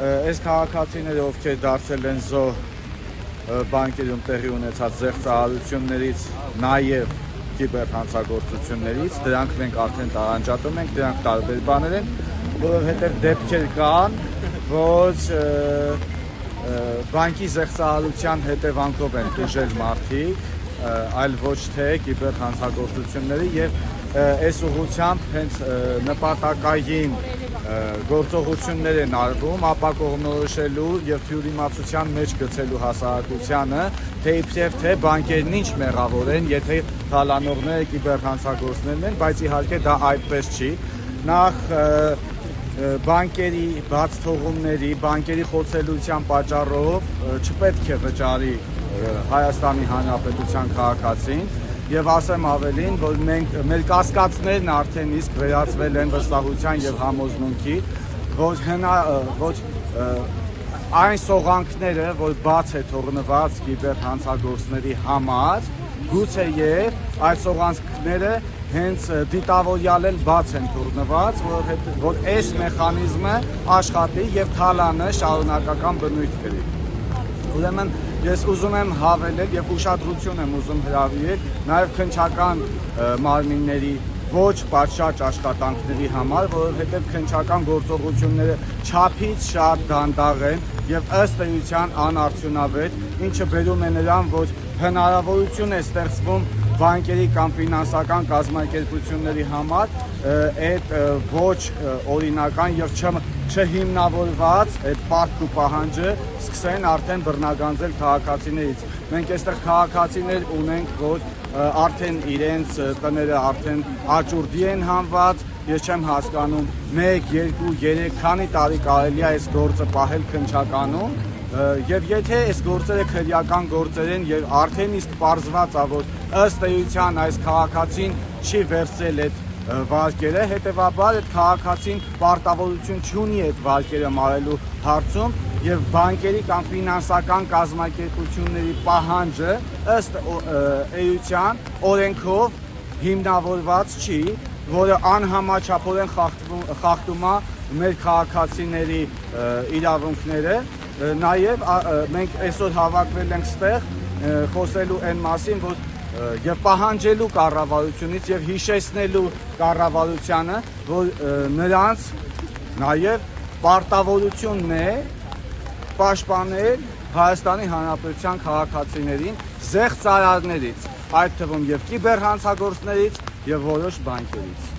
այս քաղաքացիները, ովքեր դարձել են զոհ բանկերում տեղի ունեցած զեղծահարություններից, նաև կիբերհանցագործություններից, դրանք մենք արդեն տարանջատում ենք, դրանք տարբեր բաներ են, որովհետև դեպքեր կան, որ բանկի զեղծահարության հետևանքով են տուժել մարդիկ, այլ ոչ թե կիբերհանցագործությունների, եւ այս ուղղությամբ հենց նպատակային գործողություններ են արվում ապակողմնորոշելու եւ թյուրիմացության մեջ գցելու հասարակությանը, թե իբրև թե բանկերն ինչ մեղավոր են, եթե թալանողները կիբերհանցագործներն են, բայց իհարկե դա այդպես չի։ Նախ բանկերի բաց թողումների, բանկերի խոցելիության պատճառով չպետք է վճարի Հայաստանի Հանրապետության քաղաքացին, եւ ասեմ ավելին, որ մեր կասկածներն արդեն իսկ վերածվել են վստահության եւ համոզմունքի, որ այն սողանքները, որ բաց է թողնված կիբերհանցագործների համար, գուցեև այդ սողանքները հենց դիտավորյալ են բաց են թողնված, որ այս մեխանիզմը աշխատի եւ թալանը շարունակական բնույթ կրի։ Ուրեմն ես ուզում եմ հավելել եւ ուշադրություն եմ ուզում հրավիրել նաեւ քննչական մարմինների ոչ պատշաճ աշխատանքների համար, որովհետեւ քննչական գործողությունները չափից շատ դանդաղ են եւ ըստ էության անարդյունավետ, ինչը բերում է նրան, որ հնարավորություն է ստեղծվում բանկերի կամ ֆինանսական կազմակերպությունների համար այդ ոչ օրինական եւ չհիմնավորված այդ պարտք ու պահանջը սկսեն արդեն բռնագանձել քաղաքացիներից։ Մենք այստեղ քաղաքացիներ ունենք, որ արդեն իրենց տները արդեն աճուրդի են հանված, ես չեմ հասկանում 1, 2, 3 քանի տարի կարելի է այս գործը պահել քննչականում, եւ եթե այս գործերը քրեական գործեր են եւ արդեն իսկ պարզված է, որ ըստ էության այս քաղաքացին չի վերցրել այդ վարկերը, հետեւաբար այդ քաղաքացին պարտավորություն չունի այդ վարկերը մարելու հարցում եւ բանկերի կամ ֆինանսական կազմակերպությունների պահանջը ըստ էության օրենքով հիմնավորված չի, որը անհամաչափորեն խախտում է մեր քաղաքացիների իրավունքները։ Նաև մենք այսօր հավաքվել ենք ստեղ խոսելու այն մասին, որ եւ պահանջելու կառավարությունից եւ հիշեցնելու կառավարությանը, որ նրանց նաև պարտավորությունն է պաշտպանել Հայաստանի Հանրապետության քաղաքացիներին զեղծարարներից, այդ թվում եւ կիբերհանցագործներից եւ որոշ բանկերից։